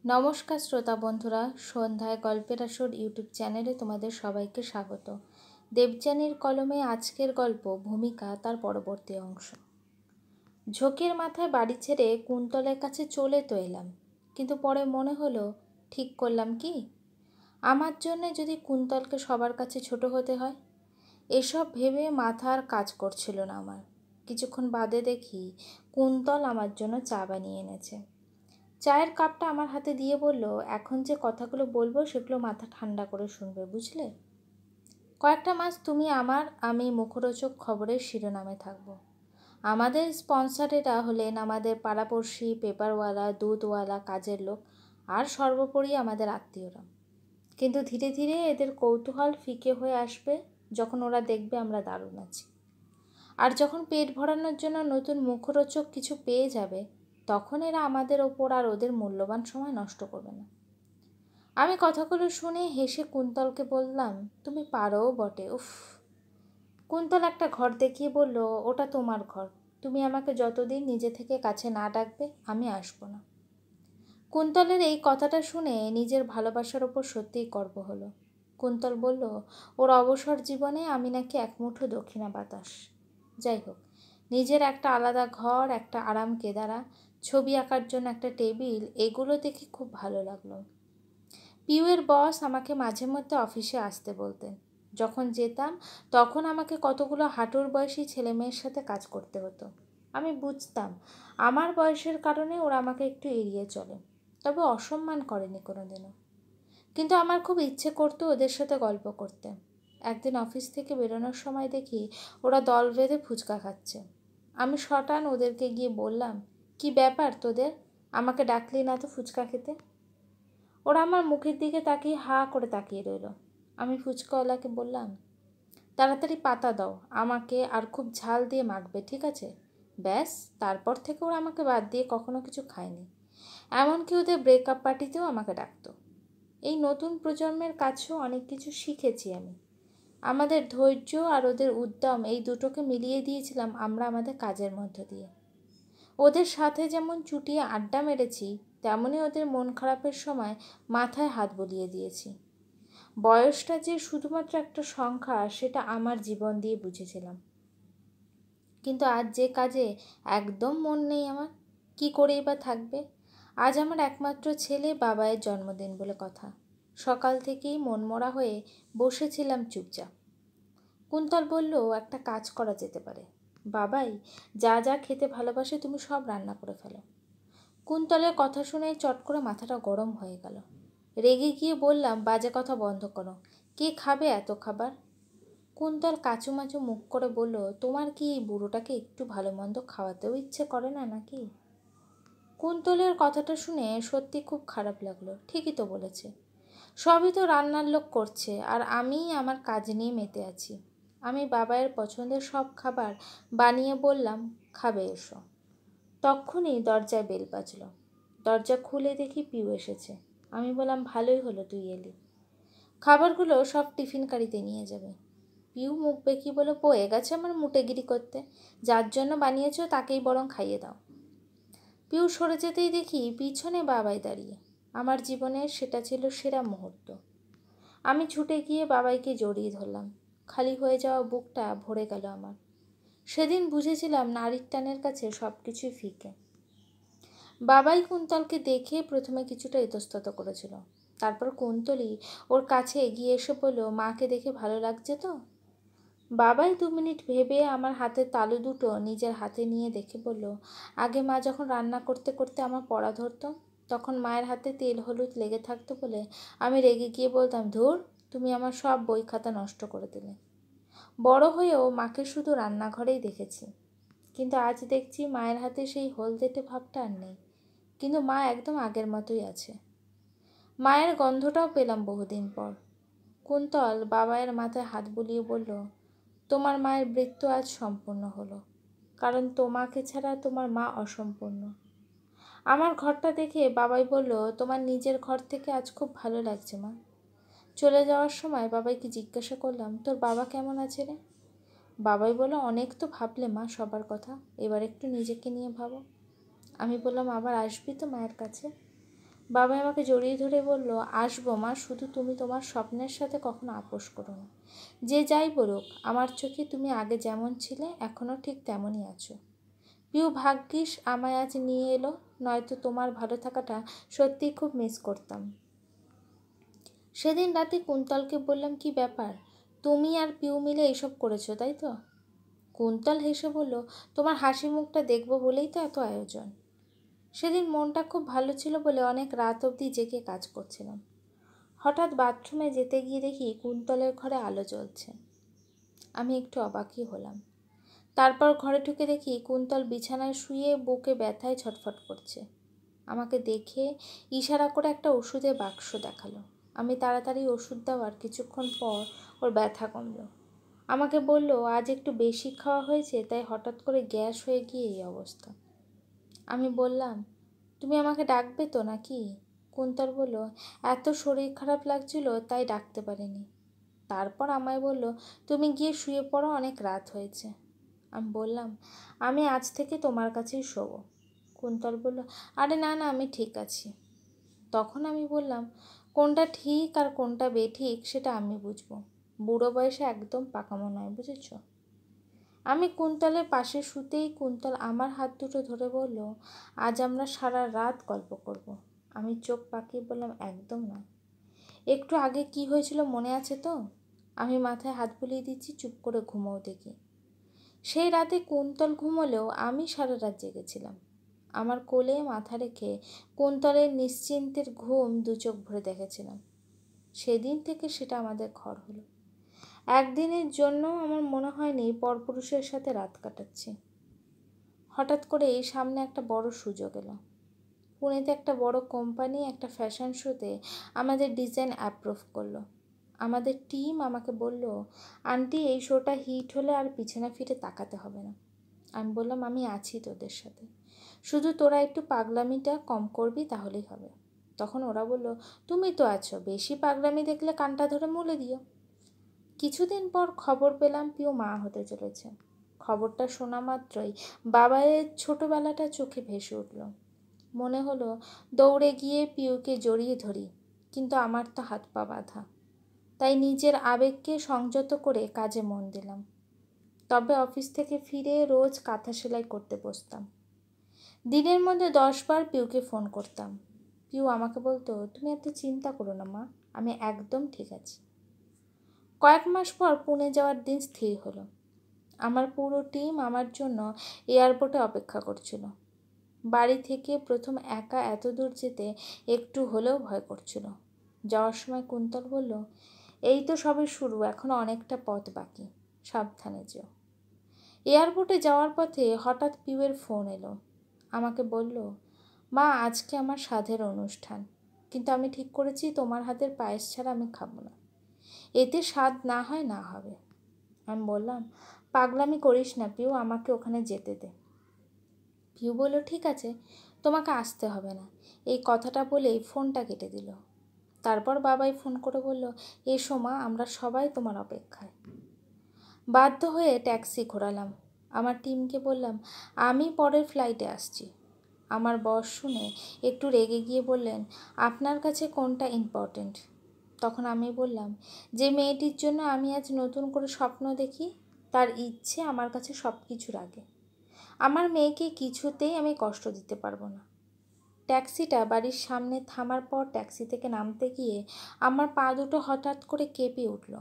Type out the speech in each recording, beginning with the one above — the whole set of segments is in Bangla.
নমস্কার শ্রোতা বন্ধুরা, সন্ধ্যায় গল্পের আসর ইউটিউব চ্যানেলে তোমাদের সবাইকে স্বাগত। দেবযানীর কলমে আজকের গল্প ভূমিকা, তার পরবর্তী অংশ। ঝোঁকের মাথায় বাড়ি ছেড়ে কুন্তলের কাছে চলে তো এলাম, কিন্তু পরে মনে হলো ঠিক করলাম কি? আমার জন্যে যদি কুন্তলকে সবার কাছে ছোট হতে হয়। এসব ভেবে মাথা আর কাজ করছিল না আমার। কিছুক্ষণ বাদে দেখি কুন্তল আমার জন্য চা বানিয়ে এনেছে। চায়ের কাপটা আমার হাতে দিয়ে বলল, এখন যে কথাগুলো বলবো সেগুলো মাথা ঠান্ডা করে শুনবে, বুঝলে? কয়েকটা মাস তুমি আমি মুখরোচক খবরের শিরোনামে থাকব। আমাদের স্পন্সরেরা হলেন আমাদের পাড়াপড়শি, পেপারওয়ালা, দুধওয়ালা, কাজের লোক আর সর্বোপরি আমাদের আত্মীয়রা। কিন্তু ধীরে ধীরে এদের কৌতূহল ফিকে হয়ে আসবে যখন ওরা দেখবে আমরা দারুণ আছি। আর যখন পেট ভরানোর জন্য নতুন মুখরোচক কিছু পেয়ে যাবে, তখন এরা আমাদের ওপর আর ওদের মূল্যবান সময় নষ্ট করবে না। আমি কথাগুলো শুনে হেসে কুন্তলকে বললাম, তুমি পারোও বটে। উফ। কুন্তল একটা ঘর দেখিয়ে বলল, ওটা তোমার ঘর। তুমি আমাকে যতদিন নিজে থেকে কাছে না ডাকবে আমি আসবো না। কুন্তলের এই কথাটা শুনে নিজের ভালোবাসার ওপর সত্যিই গর্ব হলো। কুন্তল বলল, ওর অবসর জীবনে আমি নাকি এক মুঠো দক্ষিণা বাতাস। যাই হোক, নিজের একটা আলাদা ঘর, একটা আরাম কেদারা, ছবি আঁকার জন্য একটা টেবিল, এগুলো দেখে খুব ভালো লাগলো। পিউয়ের বস আমাকে মাঝে মধ্যে অফিসে আসতে বলতেন। যখন যেতাম তখন আমাকে কতগুলো হাঁটুর বয়সী ছেলে মেয়ের সাথে কাজ করতে হতো। আমি বুঝতাম আমার বয়সের কারণে ওরা আমাকে একটু এড়িয়ে চলে, তবে অসম্মান করেনি কোনোদিনও। কিন্তু আমার খুব ইচ্ছে করতো ওদের সাথে গল্প করতে। একদিন অফিস থেকে বেরোনোর সময় দেখি ওরা দল বেঁধে ফুচকা খাচ্ছে। আমি শটান ওদেরকে গিয়ে বললাম, কি ব্যাপার তোদের, আমাকে ডাকলি না তো ফুচকা খেতে? ওরা আমার মুখের দিকে তাকিয়ে হাঁ করে তাকিয়ে রইল। আমি ফুচকাওয়ালাকে বললাম, তাড়াতাড়ি পাতা দাও আমাকে, আর খুব ঝাল দিয়ে মাখবে, ঠিক আছে? ব্যাস, তারপর থেকে ওরা আমাকে বাদ দিয়ে কখনো কিছু খায়নি। এমনকি ওদের ব্রেকআপ পার্টিতেও আমাকে ডাকতো। এই নতুন প্রজন্মের কাছেও অনেক কিছু শিখেছি আমি। আমাদের ধৈর্য আর ওদের উদ্যম, এই দুটোকে মিলিয়ে দিয়েছিলাম আমরা আমাদের কাজের মধ্য দিয়ে। ওদের সাথে যেমন চুটিয়ে আড্ডা মেরেছি, তেমনই ওদের মন খারাপের সময় মাথায় হাত বুলিয়ে দিয়েছি। বয়সটা যে শুধুমাত্র একটা সংখ্যা, সেটা আমার জীবন দিয়ে বুঝেছিলাম। কিন্তু আজ যে কাজে একদম মন নেই আমার, কি করেই বা থাকবে? আজ আমার একমাত্র ছেলে বাবায়ের জন্মদিন বলে কথা। সকাল থেকেই মনমরা হয়ে বসেছিলাম চুপচাপ। কুন্তল বলল, একটা কাজ করা যেতে পারে। বাবাই যা যা খেতে ভালোবাসে তুমি সব রান্না করে ফেলো। কুন্তলের কথা শুনে চট করে মাথাটা গরম হয়ে গেল। রেগে গিয়ে বললাম, বাজে কথা বন্ধ করো। কে খাবে এত খাবার? কুন্তল কাচুমাচু মুখ করে বলল, তোমার কি এই বুড়োটাকে একটু ভালো মন্দ খাওয়াতেও ইচ্ছে করে না নাকি? কুন্তলের কথাটা শুনে সত্যি খুব খারাপ লাগলো। ঠিকই তো বলেছে। সবই তো রান্নার লোক করছে, আর আমি আমার কাজ নিয়ে মেতে আছি। আমি বাবায়ের পছন্দের সব খাবার বানিয়ে বললাম, খাবে এসো। তক্ষুনি দরজায় বেল বাজল। দরজা খুলে দেখি পিউ এসেছে। আমি বললাম, ভালোই হলো তুই এলি। খাবারগুলো সব টিফিন কারিতে নিয়ে যাবে। পিউ মুখ বেঁকিয়ে বলে, বয়ে গেছে আমার মুটেগিরি করতে। যার জন্য বানিয়েছ তাকেই বরং খাইয়ে দাও। পিউ সরে যেতেই দেখি পিছনে বাবাই দাঁড়িয়ে। আমার জীবনের সেটা ছিল সেরা মুহূর্ত। আমি ছুটে গিয়ে বাবাইকে জড়িয়ে ধরলাম। খালি হয়ে যাওয়া বুকটা ভরে গেল আমার। সেদিন বুঝেছিলাম নারীর টানের কাছে সব কিছুই ফিকে। বাবাই কুন্তলকে দেখে প্রথমে কিছুটা ইতস্তত করেছিল। তারপর কুন্তলই ওর কাছে এগিয়ে এসে বলল, মাকে দেখে ভালো লাগছে তো? বাবাই 2 মিনিট ভেবে আমার হাতের তালু দুটো নিজের হাতে নিয়ে দেখে বলল, আগে মা যখন রান্না করতে করতে আমার পড়া ধরতো, তখন মায়ের হাতে তেল হলুদ লেগে থাকতো বলে আমি রেগে গিয়ে বলতাম, ধুর, তুমি আমার সব বই খাতা নষ্ট করে দিলে। বড় হয়েও মাকে শুধু রান্নাঘরেই দেখেছি, কিন্তু আজ দেখছি মায়ের হাতে সেই হলদেটে ভাবটা আর নেই। কিন্তু মা একদম আগের মতোই আছে। মায়ের গন্ধটাও পেলাম বহুদিন পর। কুন্তল বাবায়ের মাথায় হাত বুলিয়ে বলল, তোমার মায়ের মৃত্যু আজ সম্পূর্ণ হলো, কারণ তোমাকে ছাড়া তোমার মা অসম্পূর্ণ। আমার ঘরটা দেখে বাবাই বলল, তোমার নিজের ঘর থেকে আজ খুব ভালো লাগছে মা। চলে যাওয়ার সময় বাবাইকে জিজ্ঞাসা করলাম, তোর বাবা কেমন আছে রে? বাবাই বলল, অনেক তো ভাবলে মা সবার কথা, এবার একটু নিজেকে নিয়ে ভাবো। আমি বললাম, আবার আসবি তো মায়ের কাছে? বাবা আমাকে জড়িয়ে ধরে বলল, আসবো মা, শুধু তুমি তোমার স্বপ্নের সাথে কখনো আপোষ করো না। যে যাই বলুক, আমার চোখে তুমি আগে যেমন ছিলে এখনও ঠিক তেমনই আছো। পিউ, ভাগ্যিস আমায় আজ নিয়ে এলো, নয়তো তোমার ভালো থাকাটা সত্যিই খুব মিস করতাম। সেদিন রাতে কুন্তলকে বললাম, কি ব্যাপার, তুমি আর পিউ মিলে এসব করেছো তাই তো? কুন্তল হেসে বলল, তোমার হাসি মুখটা দেখবো বলেই তো এত আয়োজন। সেদিন মনটা খুব ভালো ছিল বলে অনেক রাত অবধি জেগে কাজ করছিলাম। হঠাৎ বাথরুমে যেতে গিয়ে দেখি কুন্তলের ঘরে আলো জ্বলছে। আমি একটু অবাকই হলাম। তারপর ঘরে ঢুকে দেখি কুন্তল বিছানায় শুয়ে বুকে ব্যথায় ছটফট করছে। আমাকে দেখে ইশারা করে একটা ওষুধের বাক্স দেখালো। আমি তাড়াতাড়ি ওষুধ দেওয়ার কিছুক্ষণ পর ওর ব্যথা কমল। আমাকে বলল, আজ একটু বেশি খাওয়া হয়েছে, তাই হঠাৎ করে গ্যাস হয়ে গিয়ে এই অবস্থা। আমি বললাম, তুমি আমাকে ডাকবে তো নাকি? কুন্তল বলল, এত শরীর খারাপ লাগছিল তাই ডাকতে পারিনি। তারপর আমায় বলল, তুমি গিয়ে শুয়ে পড়ো, অনেক রাত হয়েছে। আমি বললাম, আমি আজ থেকে তোমার কাছেই শোবো। কুন্তল বলল, আরে না না, আমি ঠিক আছি। তখন আমি বললাম, কোনটা ঠিক আর কোনটা বেঠিক সেটা আমি বুঝবো, বুড়ো বয়সে একদম পাকামো নয়, বুঝেছ? আমি কুন্তলের পাশে শুতেই কুন্তল আমার হাত দুটো ধরে বলল, আজ আমরা সারা রাত গল্প করব। আমি চোখ পাকিয়ে বললাম, একদম না। একটু আগে কি হয়েছিল মনে আছে তো? আমি মাথায় হাত বুলিয়ে দিচ্ছি, চুপ করে ঘুমোও দেখি। সেই রাতে কুন্তল ঘুমোলেও আমি সারা রাত জেগেছিলাম। আমার কোলে মাথা রেখে কুন্তলের নিশ্চিন্তের ঘুম দু চোখ ভরে দেখেছিলাম। সেদিন থেকে সেটা আমাদের ঘর হলো। একদিনের জন্য আমার মনে হয়নি পরপুরুষের সাথে রাত কাটাচ্ছি। হঠাৎ করে এই সামনে একটা বড় সুযোগ এলো। পুনেতে একটা বড় কোম্পানি একটা ফ্যাশন শোতে আমাদের ডিজাইন অ্যাপ্রুভ করলো। আমাদের টিম আমাকে বলল, আন্টি, এই শোটা হিট হলে আর পিছনে ফিরে তাকাতে হবে না। আমি বললাম, আমি আছি তোদের সাথে, শুধু তোরা একটু পাগলামিটা কম করবি তাহলেই হবে। তখন ওরা বলল, তুমি তো আছো, বেশি পাগলামি দেখলে কানটা ধরে মলে দিও। কিছুদিন পর খবর পেলাম পিউ মা হতে চলেছে। খবরটা শোনা মাত্রই বাবায়ের ছোটবেলাটা চোখে ভেসে উঠল। মনে হলো দৌড়ে গিয়ে পিউকে জড়িয়ে ধরি, কিন্তু আমার তো হাত পা বাঁধা। তাই নিজের আবেগকে সংযত করে কাজে মন দিলাম। তবে অফিস থেকে ফিরে রোজ কাঁথা সেলাই করতে বসতাম। দিনের মধ্যে 10 বার পিউকে ফোন করতাম। পিউ আমাকে বলতো, তুমি এত চিন্তা করো না মা, আমি একদম ঠিক আছি। কয়েক মাস পর পুনে যাওয়ার দিন স্থির হলো। আমার পুরো টিম আমার জন্য এয়ারপোর্টে অপেক্ষা করছিল। বাড়ি থেকে প্রথম একা এত দূর যেতে একটু হলেও ভয় করছিল। যাওয়ার সময় কুন্তল বলল, এই তো সবে শুরু, এখনো অনেকটা পথ বাকি, সাবধানে যেও। এয়ারপোর্টে যাওয়ার পথে হঠাৎ পিউয়ের ফোন এলো। আমাকে বলল, মা, আজকে আমার সাধের অনুষ্ঠান, কিন্তু আমি ঠিক করেছি তোমার হাতের পায়েস ছাড়া আমি খাবো না। এতে স্বাদ না হয় না হবে। আমি বললাম, পাগলামি করিস না পিউ, আমাকে ওখানে যেতে দে। পিউ বলল, ঠিক আছে, তোমাকে আসতে হবে না। এই কথাটা বলেই ফোনটা কেটে দিল। তারপর বাবাই ফোন করে বলল, এসো মা, আমরা সবাই তোমার অপেক্ষায়। বাধ্য হয়ে ট্যাক্সি ঘোরালাম। আমার টিমকে বললাম, আমি পরের ফ্লাইটে আসছি। আমার বস শুনে একটু রেগে গিয়ে বললেন, আপনার কাছে কোনটা ইম্পর্ট্যান্ট? তখন আমি বললাম, যে মেয়েটির জন্য আমি আজ নতুন করে স্বপ্ন দেখি, তার ইচ্ছে আমার কাছে সব কিছুর আগে। আমার মেয়েকে কিছুতেই আমি কষ্ট দিতে পারবো না। ট্যাক্সিটা বাড়ির সামনে থামার পর ট্যাক্সি থেকে নামতে গিয়ে আমার পা দুটো হঠাৎ করে কেঁপে উঠল।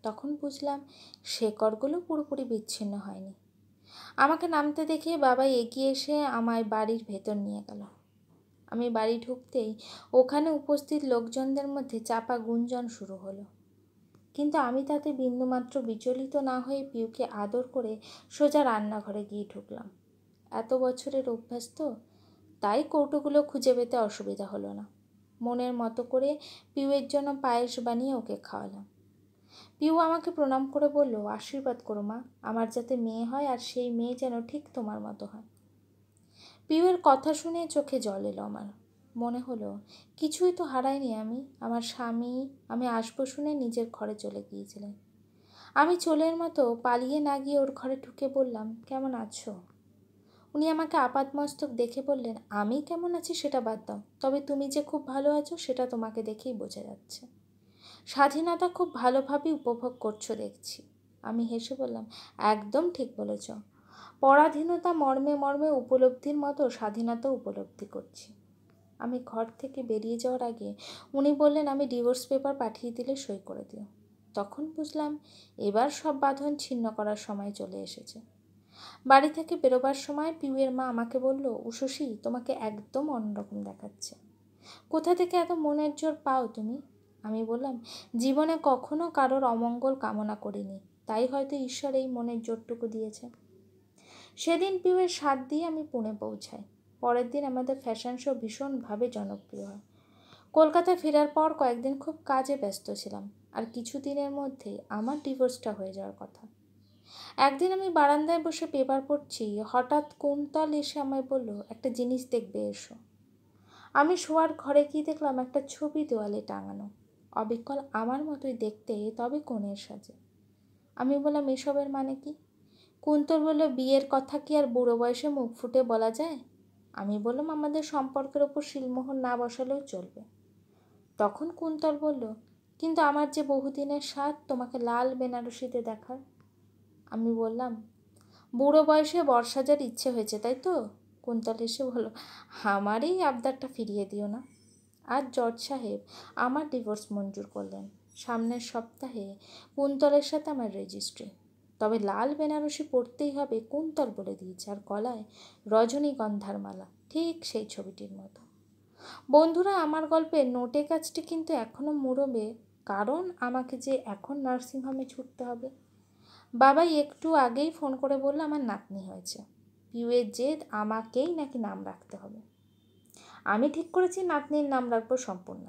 তখন বুঝলাম শেকড়গুলো পুরোপুরি বিচ্ছিন্ন হয়নি। আমাকে নামতে দেখে বাবা এগিয়ে এসে আমায় বাড়ির ভেতর নিয়ে গেল। আমি বাড়ি ঢুকতেই ওখানে উপস্থিত লোকজনদের মধ্যে চাপা গুঞ্জন শুরু হলো। কিন্তু আমি তাতে বিন্দুমাত্র বিচলিত না হয়ে পিউকে আদর করে সোজা রান্নাঘরে গিয়ে ঢুকলাম। এত বছরের অভ্যাস তো, তাই কৌটোগুলো খুঁজে পেতে অসুবিধা হলো না। মনের মতো করে পিউয়ের জন্য পায়েস বানিয়ে ওকে খাওয়ালাম। পিউ আমাকে প্রণাম করে বলল, আশীর্বাদ করো মা, আমার যাতে মেয়ে হয়, আর সেই মেয়ে যেন ঠিক তোমার মতো হয়। পিউয়ের কথা শুনে চোখে জল এলো আমার। মনে হলো কিছুই তো হারাইনি আমি। আমার স্বামী আমি আসবো শুনে নিজের ঘরে চলে গিয়েছিলেন। আমি চোলের মতো পালিয়ে না গিয়ে ওর ঘরে ঢুকে বললাম, কেমন আছো? উনি আমাকে আপাতমস্তক দেখে বললেন, আমি কেমন আছি সেটা বাদ দাও, তবে তুমি যে খুব ভালো আছো সেটা তোমাকে দেখেই বোঝা যাচ্ছে। স্বাধীনতা খুব ভালোভাবে উপভোগ করছো দেখছি। আমি হেসে বললাম, একদম ঠিক বলেছ। পরাধীনতা মর্মে মর্মে উপলব্ধির মতো স্বাধীনতা উপলব্ধি করছি। আমি ঘর থেকে বেরিয়ে যাওয়ার আগে উনি বললেন, আমি ডিভোর্স পেপার পাঠিয়ে দিলে সই করে দিও। তখন বুঝলাম এবার সব বাঁধন ছিন্ন করার সময় চলে এসেছে। বাড়ি থেকে বেরোবার সময় পিউয়ের মা আমাকে বলল, উষসী, তোমাকে একদম অন্যরকম দেখাচ্ছে। কোথা থেকে এত মনের জোর পাও তুমি? আমি বললাম, জীবনে কখনো কারোর অমঙ্গল কামনা করিনি, তাই হয়তো ঈশ্বর এই মনের জোরটুকু দিয়েছে। সেদিন পিউয়ের সাথ দিয়ে আমি পুনে পৌঁছাই। পরের দিন আমাদের ফ্যাশন শো ভীষণভাবে জনপ্রিয় হয়। কলকাতা ফেরার পর কয়েকদিন খুব কাজে ব্যস্ত ছিলাম, আর কিছুদিনের মধ্যেই আমার ডিভোর্সটা হয়ে যাওয়ার কথা। একদিন আমি বারান্দায় বসে পেপার পড়ছি, হঠাৎ কুন্তল এসে আমায় বলল, একটা জিনিস দেখবে, এসো। আমি শোয়ার ঘরে গিয়ে দেখলাম একটা ছবি দেওয়ালে টাঙানো, অবিকল আমার মতোই দেখতে, তবে কনের সাজে। আমি বললাম, এসবের মানে কি? কুন্তল বলল, বিয়ের কথা কি আর বুড়ো বয়সে মুখ ফুটে বলা যায়? আমি বললাম, আমাদের সম্পর্কের ওপর শিলমোহর না বসালেও চলবে। তখন কুন্তল বলল, কিন্তু আমার যে বহুদিনের স্বাদ তোমাকে লাল বেনারসিতে দেখার। আমি বললাম, বুড়ো বয়সে বর্ষাজার ইচ্ছে হয়েছে, তাই তো? কুন্তল এসে বলল, আমার এই আবদারটা ফিরিয়ে দিও না। আর জজ সাহেব আমার ডিভোর্স মঞ্জুর করলেন। সামনের সপ্তাহে কুন্তলের সাথে আমার রেজিস্ট্রি। তবে লাল বেনারসি পরতেই হবে, কুন্তল বলে দিয়েছে, আর গলায় রজনীগন্ধার মালা, ঠিক সেই ছবিটির মতো। বন্ধুরা, আমার গল্পের নোটে কাজটি কিন্তু এখনও মুড়বে, কারণ আমাকে যে এখন নার্সিংহোমে ছুটতে হবে। বাবাই একটু আগেই ফোন করে বলল আমার নাতনি হয়েছে। পিউয়ের জেদ আমাকেই নাকি নাম রাখতে হবে। আমি ঠিক করেছি নাতনির নাম রাখবো সম্পূর্ণ।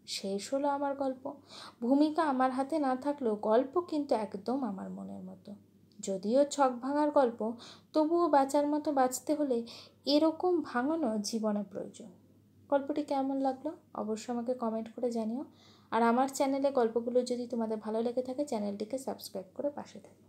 শেষ হলো আমার গল্প। ভূমিকা আমার হাতে না থাকলেও গল্প কিন্তু একদম আমার মনের মতো। যদিও ছক ভাঙার গল্প, তবুও বাঁচার মতো বাঁচতে হলে এরকম ভাঙানো জীবনে প্রয়োজন। গল্পটি কেমন লাগলো অবশ্যই আমাকে কমেন্ট করে জানিও। আর আমার চ্যানেলে গল্পগুলো যদি তোমাদের ভালো লেগে থাকে, চ্যানেলটিকে সাবস্ক্রাইব করে পাশে থাকো।